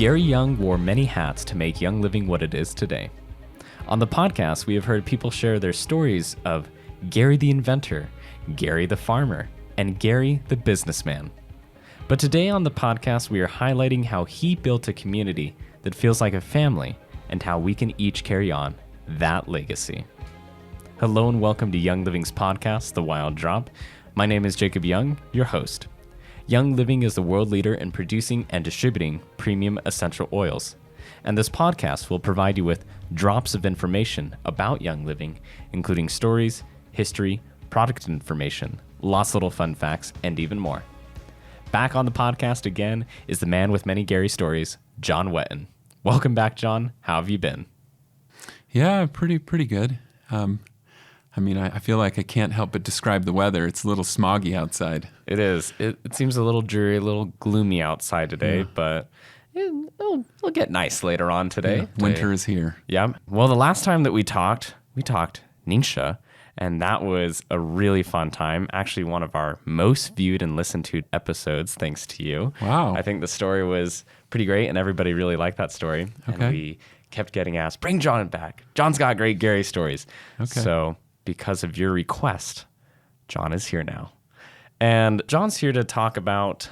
Gary Young wore many hats to make Young Living what it is today. On the podcast, we have heard people share their stories of Gary the inventor, Gary the farmer, and Gary the businessman. But today on the podcast, we are highlighting how he built a community that feels like a family and how we can each carry on that legacy. Hello and welcome to Young Living's podcast, The Wild Drop. My name is Jacob Young, your host. Young Living is the world leader in producing and distributing premium essential oils. And this podcast will provide you with drops of information about Young Living, including stories, history, product information, lots of little fun facts, and even more. Back on the podcast again is the man with many Gary stories, John Whetten. Welcome back, John. How have you been? Yeah, pretty good. I feel like I can't help but describe the weather. It's a little smoggy outside. It is. It seems a little dreary, a little gloomy outside today, but it'll get nice later on today. Yeah, winter is here. Yeah. Well, the last time that we talked Ningxia, and that was a really fun time. Actually, one of our most viewed and listened to episodes, thanks to you. Wow. I think the story was pretty great, and everybody really liked that story. Okay. And we kept getting asked, bring John back. John's got great Gary stories. Okay. So because of your request, John is here now. And John's here to talk about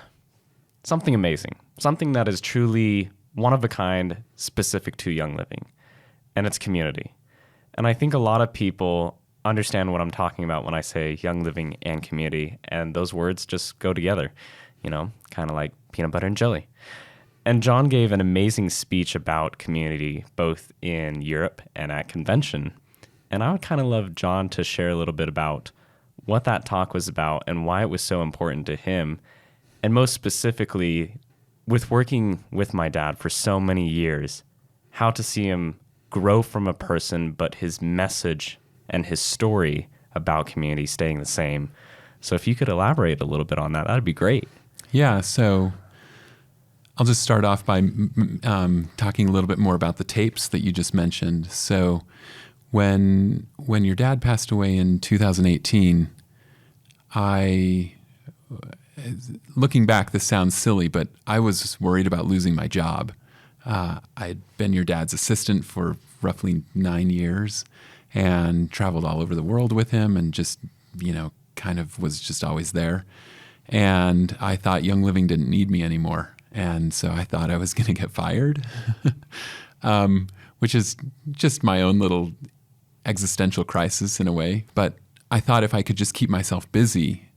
something amazing, something that is truly one of a kind, specific to Young Living, and it's community. And I think a lot of people understand what I'm talking about when I say Young Living and community, and those words just go together, kind of like peanut butter and jelly. And John gave an amazing speech about community, both in Europe and at convention. And I would kind of love John to share a little bit about what that talk was about and why it was so important to him. And most specifically, with working with my dad for so many years, how to see him grow from a person, but his message and his story about community staying the same. So if you could elaborate a little bit on that, that'd be great. Yeah, so I'll just start off by talking a little bit more about the tapes that you just mentioned. So when your dad passed away in 2018, looking back, this sounds silly, but I was worried about losing my job. I'd been your dad's assistant for roughly 9 years and traveled all over the world with him and just, kind of was just always there. And I thought Young Living didn't need me anymore. And so I thought I was going to get fired, which is just my own little existential crisis in a way. But I thought if I could just keep myself busy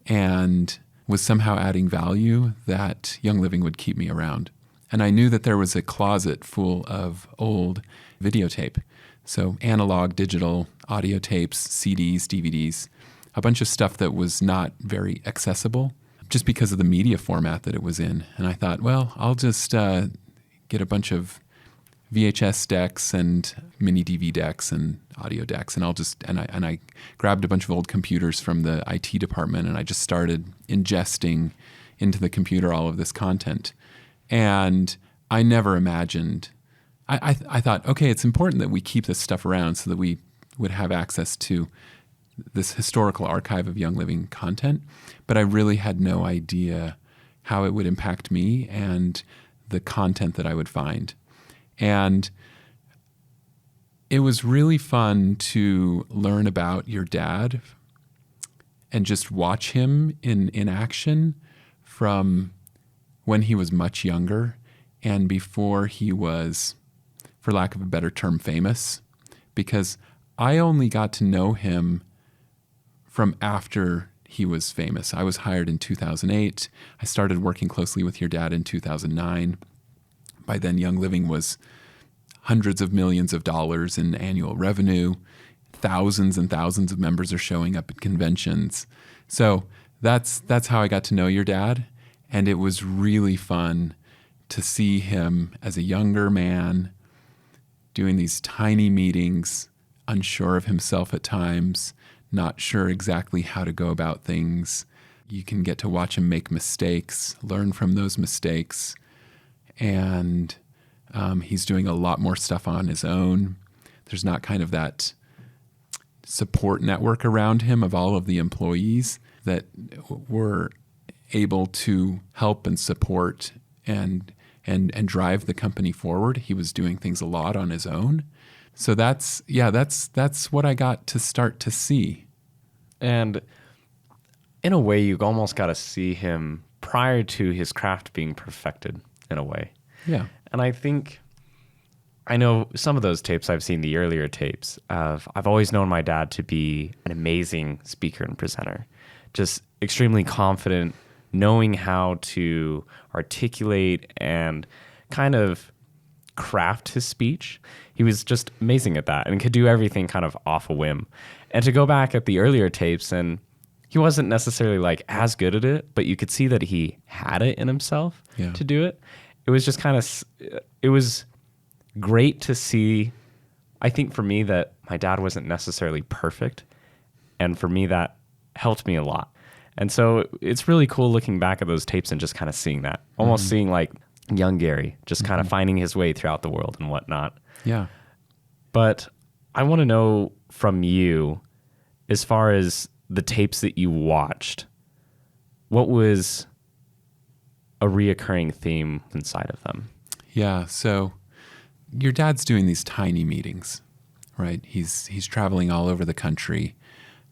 and was somehow adding value, that Young Living would keep me around. And I knew that there was a closet full of old videotape. So analog, digital, audio tapes, CDs, DVDs, a bunch of stuff that was not very accessible just because of the media format that it was in. And I thought, well, I'll just get a bunch of VHS decks and mini DV decks and audio decks, and I grabbed a bunch of old computers from the IT department, and I just started ingesting into the computer all of this content. And I never imagined. I thought, okay, it's important that we keep this stuff around so that we would have access to this historical archive of Young Living content, but I really had no idea how it would impact me and the content that I would find. And it was really fun to learn about your dad and just watch him in action from when he was much younger and before he was, for lack of a better term, famous, because I only got to know him from after he was famous. I was hired in 2008. I started working closely with your dad in 2009. By then, Young Living was hundreds of millions of dollars in annual revenue. Thousands and thousands of members are showing up at conventions. So that's how I got to know your dad. And it was really fun to see him as a younger man doing these tiny meetings, unsure of himself at times, not sure exactly how to go about things. You can get to watch him make mistakes, learn from those mistakes, and he's doing a lot more stuff on his own. There's not kind of that support network around him of all of the employees that were able to help and support and and drive the company forward. He was doing things a lot on his own. So that's what I got to start to see. And in a way, you almost got to see him prior to his craft being perfected, in a way. Yeah. And I know some of those tapes, I've seen the earlier tapes of, I've always known my dad to be an amazing speaker and presenter, just extremely confident, knowing how to articulate and kind of craft his speech. He was just amazing at that and could do everything kind of off a whim. And to go back at the earlier tapes, and he wasn't necessarily like as good at it, but you could see that he had it in himself to do it. It was just it was great to see. I think for me that my dad wasn't necessarily perfect. And for me, that helped me a lot. And so it's really cool looking back at those tapes and just kind of seeing that, almost seeing like young Gary just kind of finding his way throughout the world and whatnot. Yeah. But I want to know from you, as far as the tapes that you watched, what was a reoccurring theme inside of them? Yeah. So your dad's doing these tiny meetings, right? He's traveling all over the country.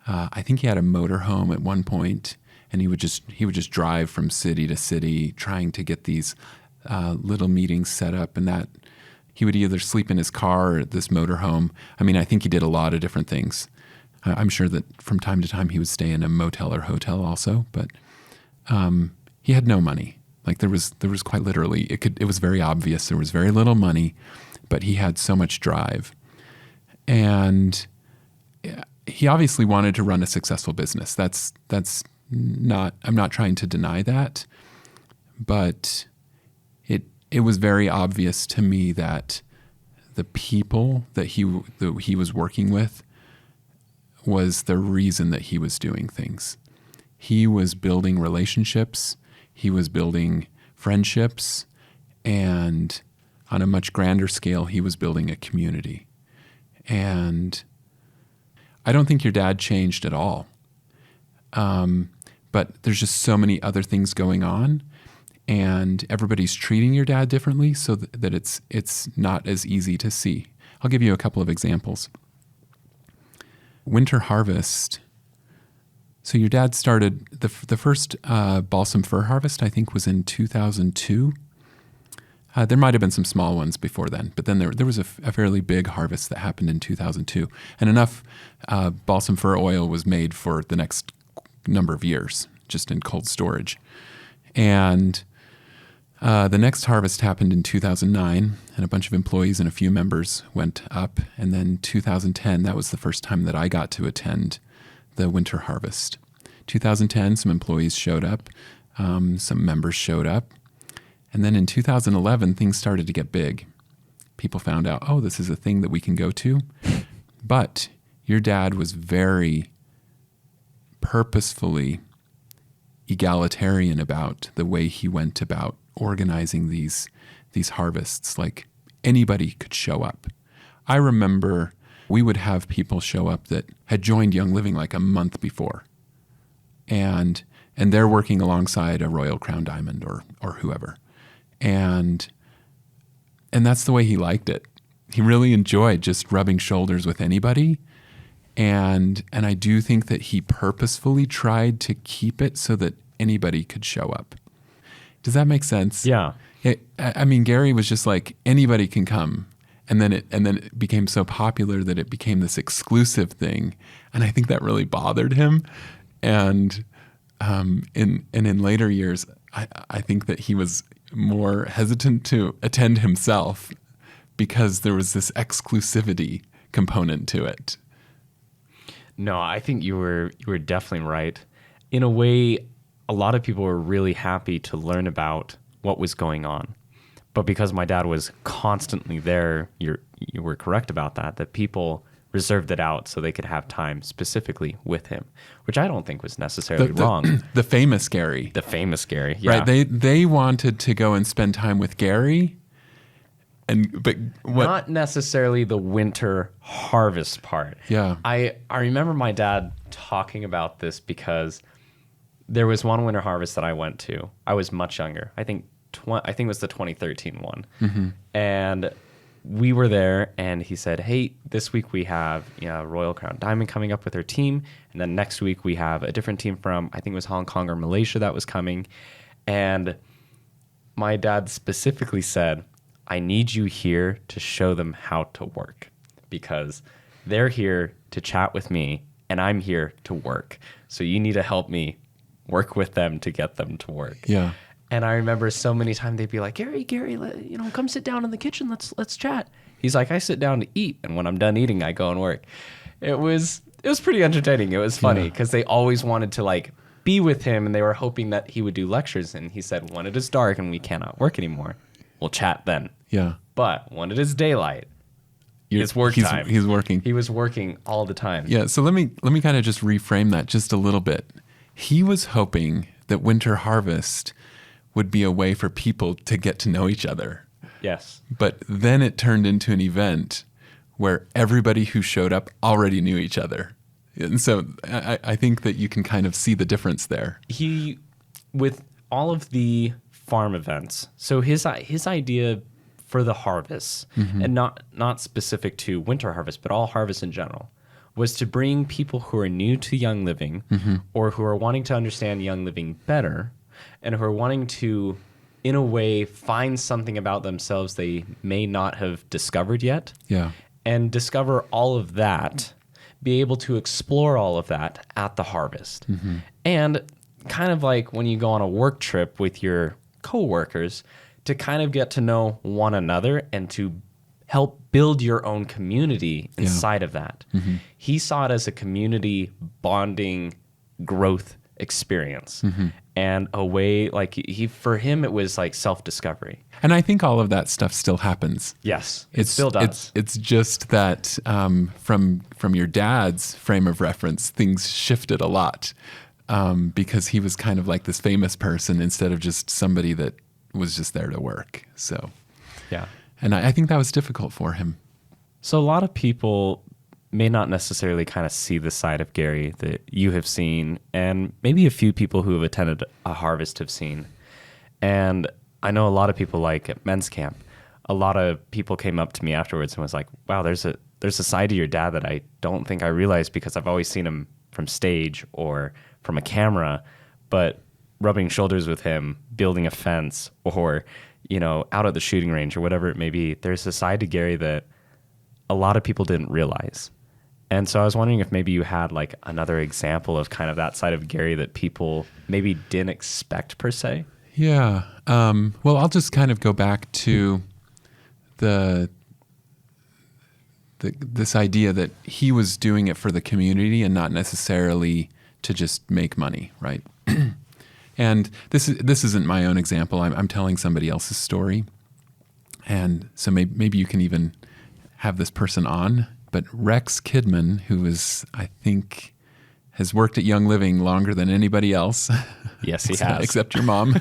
I think he had a motorhome at one point, and he would just drive from city to city trying to get these little meetings set up, and that he would either sleep in his car or at this motorhome. I mean, I think he did a lot of different things. I'm sure that from time to time he would stay in a motel or hotel also, but he had no money. Like there was quite literally, it was very obvious there was very little money, but he had so much drive. And he obviously wanted to run a successful business. That's not, I'm not trying to deny that, but it was very obvious to me that the people that he was working with was the reason that he was doing things. He was building relationships, he was building friendships, and on a much grander scale, he was building a community. And I don't think your dad changed at all. But there's just so many other things going on, and everybody's treating your dad differently, so that it's not as easy to see. I'll give you a couple of examples. Winter harvest. So your dad started the first balsam fir harvest, I think, was in 2002. There might have been some small ones before then, but then there was a fairly big harvest that happened in 2002, and enough balsam fir oil was made for the next number of years, just in cold storage. And the next harvest happened in 2009, and a bunch of employees and a few members went up. And then 2010, that was the first time that I got to attend the winter harvest. 2010, some employees showed up, some members showed up. And then in 2011, things started to get big. People found out, oh, this is a thing that we can go to. But your dad was very purposefully egalitarian about the way he went about organizing these harvests. Like anybody could show up. I remember we would have people show up that had joined Young Living like a month before. And they're working alongside a Royal Crown Diamond or whoever. And that's the way he liked it. He really enjoyed just rubbing shoulders with anybody. And I do think that he purposefully tried to keep it so that anybody could show up. Does that make sense? Yeah. I mean, Gary was just like, anybody can come. And then it became so popular that it became this exclusive thing. And I think that really bothered him. And in later years, I think that he was more hesitant to attend himself because there was this exclusivity component to it. No, I think you were definitely right. In a way, a lot of people were really happy to learn about what was going on. But because my dad was constantly there, you were correct about that people reserved it out so they could have time specifically with him, which I don't think was necessarily wrong. The famous Gary. The famous Gary, yeah. Right, they wanted to go and spend time with Gary. But not necessarily the winter harvest part. Yeah. I remember my dad talking about this because there was one winter harvest that I went to. I was much younger. I think I think it was the 2013 one. And we were there, and he said, hey, this week we have Royal Crown Diamond coming up with their team. And then next week we have a different team from, I think it was Hong Kong or Malaysia that was coming. And my dad specifically said, I need you here to show them how to work, because they're here to chat with me and I'm here to work. So you need to help me work with them to get them to work. Yeah. And I remember so many times they'd be like, Gary, come sit down in the kitchen. Let's chat. He's like, I sit down to eat, and when I'm done eating, I go and work. It was pretty entertaining. It was funny because they always wanted to like be with him, and they were hoping that he would do lectures. And he said, when it is dark and we cannot work anymore, we'll chat then. Yeah. But when it is daylight, it's work time. He's working. He was working all the time. Yeah. So let me kind of just reframe that just a little bit. He was hoping that Winter Harvest would be a way for people to get to know each other. Yes. But then it turned into an event where everybody who showed up already knew each other. And so I think that you can kind of see the difference there. He, with all of the farm events, so his idea for the harvest, and not specific to Winter Harvest, but all harvests in general, was to bring people who are new to Young Living or who are wanting to understand Young Living better, and who are wanting to, in a way, find something about themselves they may not have discovered yet. Yeah. And discover all of that, be able to explore all of that at the harvest. And kind of like when you go on a work trip with your coworkers, to kind of get to know one another and to help build your own community inside of that. He saw it as a community bonding growth experience. And a way, like for him, it was like self-discovery. And I think all of that stuff still happens. Yes, it still does. It's just that from your dad's frame of reference, things shifted a lot because he was kind of like this famous person instead of just somebody that was just there to work. So, yeah. And I think that was difficult for him. So a lot of people may not necessarily kind of see the side of Gary that you have seen, and maybe a few people who have attended a harvest have seen. And I know a lot of people, like at men's camp, a lot of people came up to me afterwards and was like, wow, there's a side to your dad that I don't think I realized, because I've always seen him from stage or from a camera, but rubbing shoulders with him, building a fence, or, out at the shooting range or whatever it may be, there's a side to Gary that a lot of people didn't realize. And so I was wondering if maybe you had like another example of kind of that side of Gary that people maybe didn't expect per se. Yeah. Well, I'll just kind of go back to this idea that he was doing it for the community and not necessarily to just make money, right? And this isn't my own example. I'm telling somebody else's story. And so maybe you can even have this person on. But Rex Kidman, who is, I think, has worked at Young Living longer than anybody else. Yes, he has. Except your mom.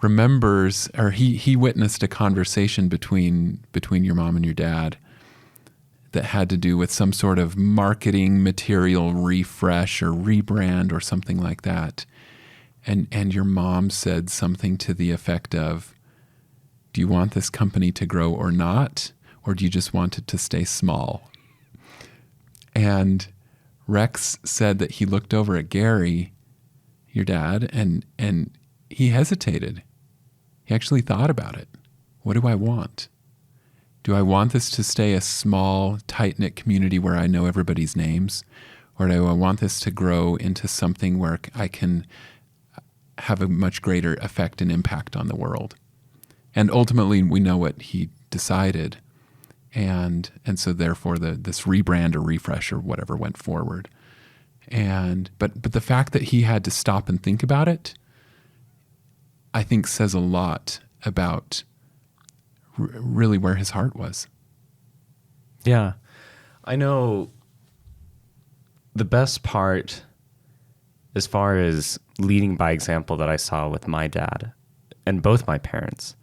Remembers, or he witnessed a conversation between your mom and your dad that had to do with some sort of marketing material refresh or rebrand or something like that. And your mom said something to the effect of, do you want this company to grow or not? Or do you just want it to stay small? And Rex said that he looked over at Gary, your dad, and he hesitated. He actually thought about it. What do I want? Do I want this to stay a small, tight-knit community where I know everybody's names? Or do I want this to grow into something where I can have a much greater effect and impact on the world? And ultimately, we know what he decided. And so therefore this rebrand or refresh or whatever went forward. But the fact that he had to stop and think about it, I think says a lot about really where his heart was. Yeah. I know the best part as far as leading by example that I saw with my dad and both my parents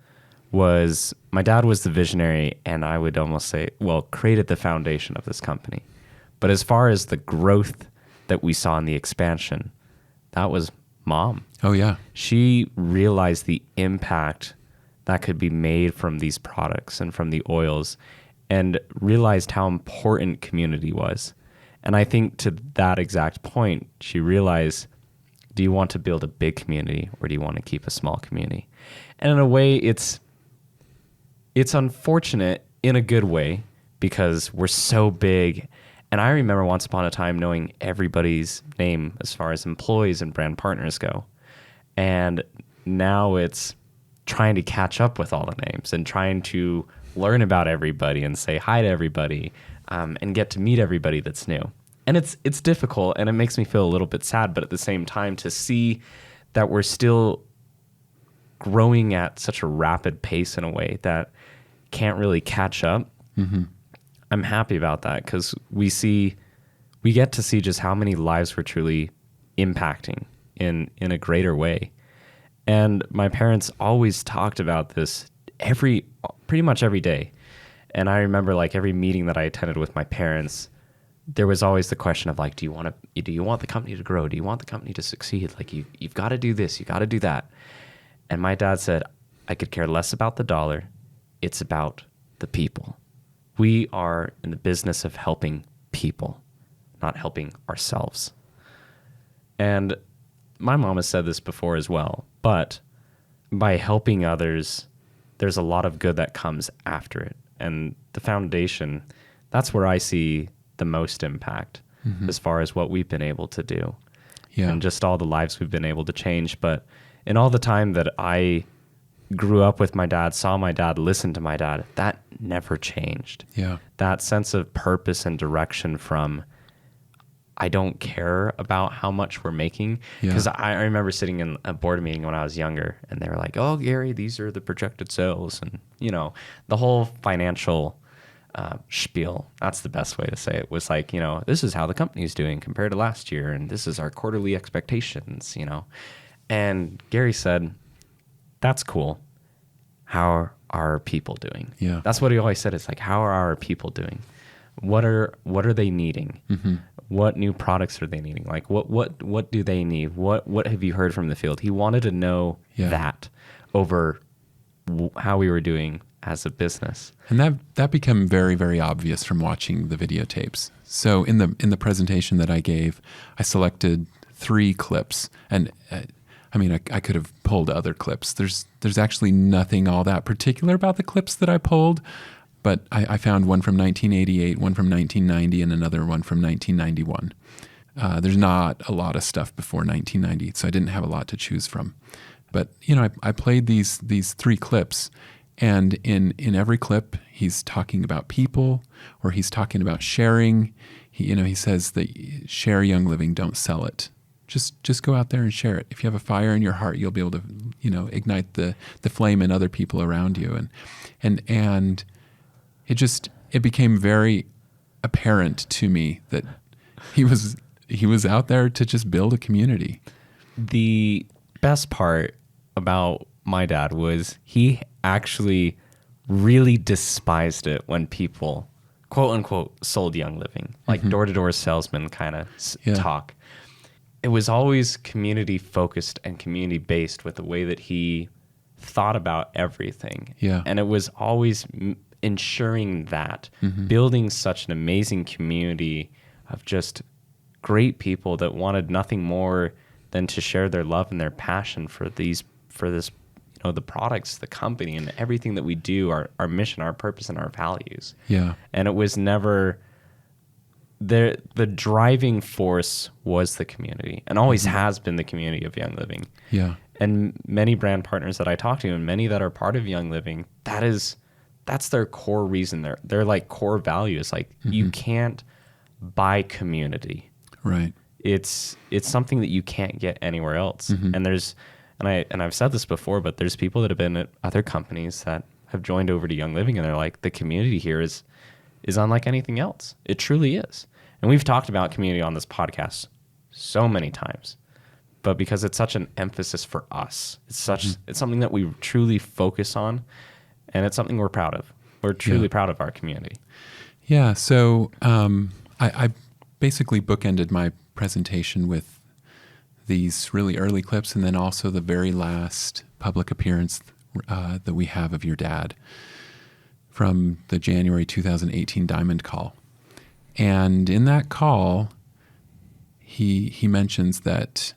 was my dad was the visionary, and I would almost say, created the foundation of this company. But as far as the growth that we saw in the expansion, that was mom. Oh, yeah. She realized the impact that could be made from these products and from the oils, and realized how important community was. And I think to that exact point, she realized, do you want to build a big community or do you want to keep a small community? And in a way, it's unfortunate in a good way because we're so big. And I remember once upon a time knowing everybody's name as far as employees and brand partners go. And now it's trying to catch up with all the names and trying to learn about everybody and say hi to everybody, and get to meet everybody that's new. And it's difficult, and it makes me feel a little bit sad, but at the same time to see that we're still growing at such a rapid pace in a way that can't really catch up. Mm-hmm. I'm happy about that because we get to see just how many lives we're truly impacting in a greater way. And my parents always talked about this pretty much every day. And I remember like every meeting that I attended with my parents, there was always the question of like, do you want the company to grow? Do you want the company to succeed? Like you've got to do this, you got to do that. And my dad said, I could care less about the dollar. It's about the people. We are in the business of helping people, not helping ourselves. And my mom has said this before as well, but by helping others, there's a lot of good that comes after it. And the foundation, that's where I see the most impact as far as what we've been able to do. Yeah. And just all the lives we've been able to change. But in all the time that I grew up with my dad, saw my dad, listened to my dad, that never changed. Yeah. That sense of purpose and direction from, I don't care about how much we're making. Because I remember sitting in a board meeting when I was younger, and they were like, oh, Gary, these are the projected sales. And, the whole financial spiel, that's the best way to say it, was like, this is how the company's doing compared to last year. And this is our quarterly expectations, And Gary said, that's cool. How are our people doing? Yeah. That's what he always said. It's like, how are our people doing? What are they needing? Mm-hmm. What new products are they needing? Like what do they need? What have you heard from the field? He wanted to know that over how we were doing as a business. And that became very, very obvious from watching the videotapes. So in the presentation that I gave, I selected 3 clips, and I could have pulled other clips. There's actually nothing all that particular about the clips that I pulled. But I found one from 1988, one from 1990, and another one from 1991. There's not a lot of stuff before 1990, so I didn't have a lot to choose from. But I played these 3 clips, and in every clip, he's talking about people, or he's talking about sharing. He says that share Young Living, don't sell it. Just go out there and share it. If you have a fire in your heart, you'll be able to ignite the flame in other people around you, and it became very apparent to me that he was out there to just build a community. The best part about my dad was he actually really despised it when people, quote unquote, sold Young Living, like door-to-door salesman kind of talk. It was always community focused and community based with the way that he thought about everything. Yeah. And it was always ensuring that, building such an amazing community of just great people that wanted nothing more than to share their love and their passion for this, the products, the company, and everything that we do, our mission, our purpose, and our values. Yeah. And it was never the driving force was the community, and always has been the community of Young Living. Yeah. And many brand partners that I talk to, and many that are part of Young Living, that's their core reason. They're like core values. Like you can't buy community. Right. It's something that you can't get anywhere else. And I've said this before, but there's people that have been at other companies that have joined over to Young Living, and they're like, the community here is unlike anything else. It truly is. And we've talked about community on this podcast so many times, but because it's such an emphasis for us, it's something that we truly focus on. And it's something we're proud of. We're truly proud of our community. Yeah. So I basically bookended my presentation with these really early clips and then also the very last public appearance that we have of your dad from the January 2018 Diamond Call. And in that call, he mentions that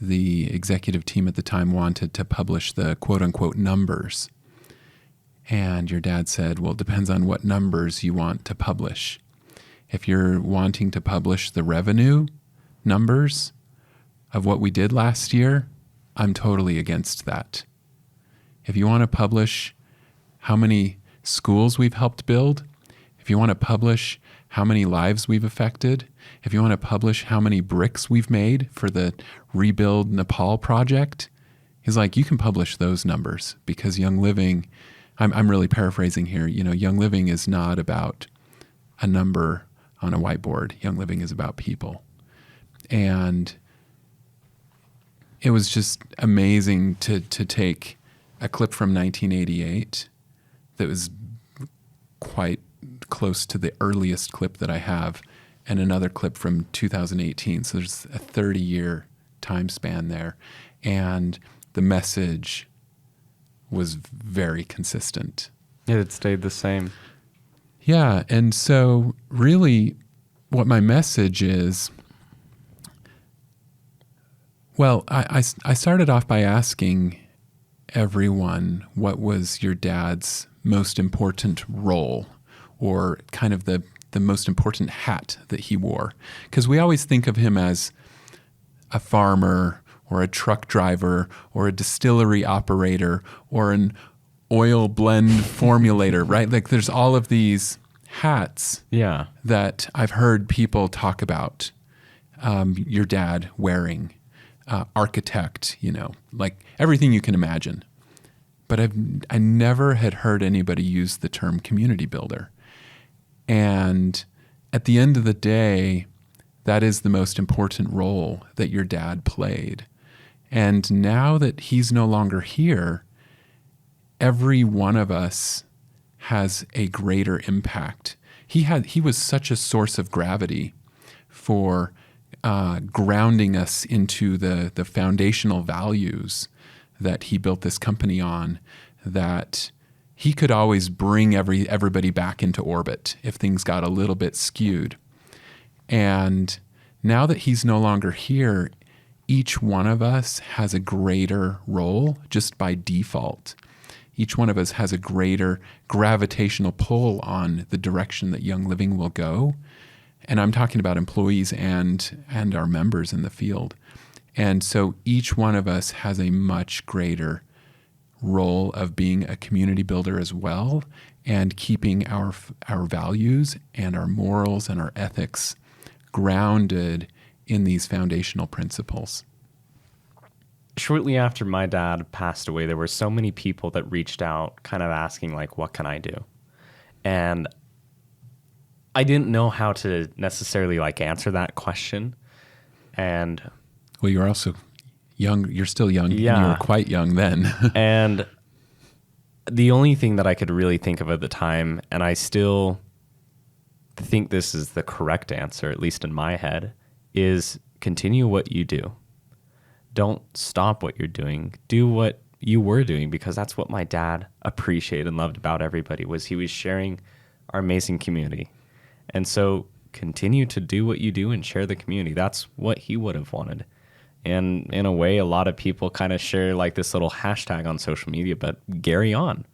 the executive team at the time wanted to publish the quote-unquote numbers. And your dad said, well, it depends on what numbers you want to publish. If you're wanting to publish the revenue numbers of what we did last year, I'm totally against that. If you want to publish how many schools we've helped build, if you want to publish how many lives we've affected, if you want to publish how many bricks we've made for the Rebuild Nepal project, he's like, you can publish those numbers because Young Living, I'm really paraphrasing here, Young Living is not about a number on a whiteboard. Young Living is about people. And it was just amazing to take a clip from 1988 that was quite close to the earliest clip that I have and another clip from 2018. So there's a 30-year time span there. And the message was very consistent. It stayed the same. Yeah. And so really what my message is, well, I started off by asking everyone what was your dad's most important role or kind of the most important hat that he wore. Because we always think of him as a farmer or a truck driver or a distillery operator or an oil blend formulator, right? Like there's all of these hats that I've heard people talk about your dad wearing. Architect, like everything you can imagine. But I never had heard anybody use the term community builder. And at the end of the day, that is the most important role that your dad played. And now that he's no longer here, every one of us has a greater impact. He was such a source of gravity for grounding us into the foundational values that he built this company on, that he could always bring everybody back into orbit if things got a little bit skewed. And now that he's no longer here, each one of us has a greater role just by default. Each one of us has a greater gravitational pull on the direction that Young Living will go. And I'm talking about employees and our members in the field. And so each one of us has a much greater role of being a community builder as well and keeping our values and our morals and our ethics grounded in these foundational principles. Shortly after my dad passed away, there were so many people that reached out kind of asking, like, what can I do? And I didn't know how to necessarily answer that question. And well, you're also young. You're still young. Yeah. You were quite young then. And the only thing that I could really think of at the time, and I still think this is the correct answer, at least in my head, is continue what you do. Don't stop what you're doing. Do what you were doing, because that's what my dad appreciated and loved about everybody, was he was sharing our amazing community. And so continue to do what you do and share the community. That's what he would have wanted. And in a way, a lot of people kind of share this little hashtag on social media, but Gary on.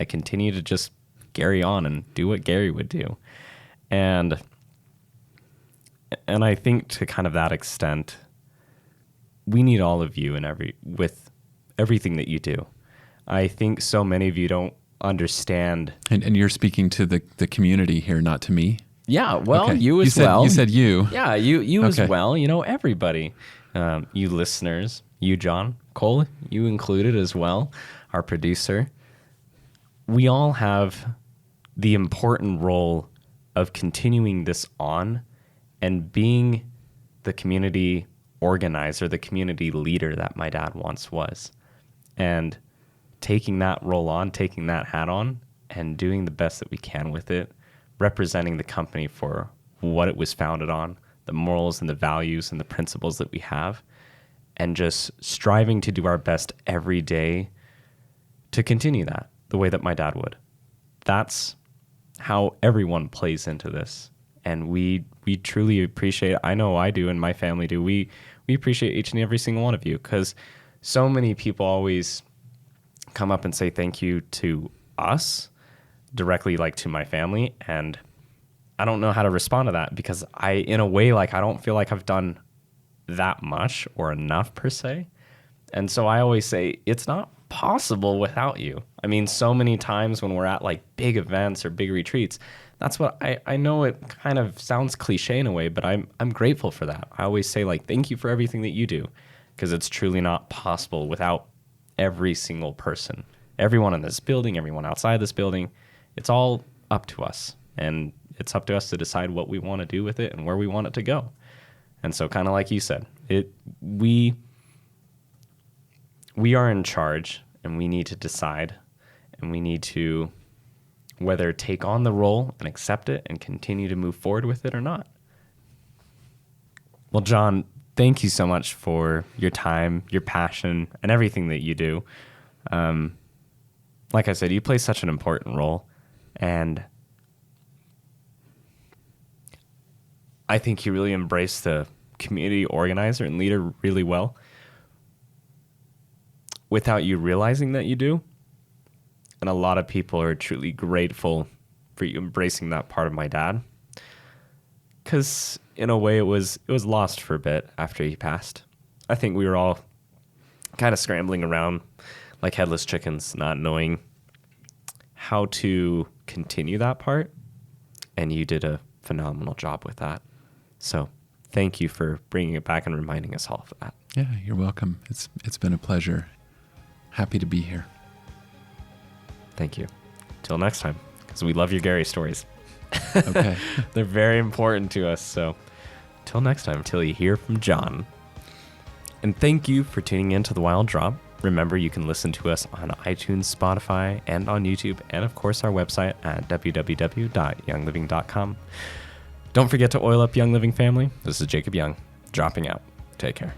Continue to just Gary on and do what Gary would do. And I think to kind of that extent, we need all of you with everything that you do. I think so many of you don't understand. And you're speaking to the community here, not to me? Yeah, well, okay. You as well. You said you. Yeah, you okay. as well. Everybody. You listeners, you, John, Cole, you included as well, our producer. We all have the important role of continuing this on and being the community organizer, the community leader that my dad once was. And taking that role on, taking that hat on, and doing the best that we can with it, representing the company for what it was founded on, the morals and the values and the principles that we have, and just striving to do our best every day to continue that the way that my dad would. That's how everyone plays into this. And we truly appreciate, I know I do and my family do, we appreciate each and every single one of you, because so many people always come up and say thank you to us directly, like to my family. And I don't know how to respond to that, because in a way, like, I don't feel like I've done that much or enough per se. And so I always say it's not possible without you. I mean, so many times when we're at like big events or big retreats, that's what I know it kind of sounds cliche in a way, but I'm grateful for that. I always say, like, thank you for everything that you do, because it's truly not possible without every single person, everyone in this building, everyone outside this building. It's all up to us, and it's up to us to decide what we want to do with it and where we want it to go. And so, kind of like you said, we are in charge, and we need to decide, and we need to whether take on the role and accept it and continue to move forward with it or not. Well, John, thank you so much for your time, your passion, and everything that you do. Like I said, you play such an important role, and I think you really embrace the community organizer and leader really well without you realizing that you do. And a lot of people are truly grateful for you embracing that part of my dad, because in a way it was lost for a bit after he passed. I think we were all kind of scrambling around like headless chickens, not knowing how to continue that part. And you did a phenomenal job with that. So thank you for bringing it back and reminding us all of that. Yeah, you're welcome. It's been a pleasure. Happy to be here. Thank you. Till next time, because we love your Gary stories. Okay. They're very important to us. So till next time, till you hear from John. And thank you for tuning in to The Wild Drop. Remember, you can listen to us on iTunes, Spotify, and on YouTube, and of course our website at www.youngliving.com. Don't forget to oil up Young Living family. This is Jacob Young, dropping out. Take care.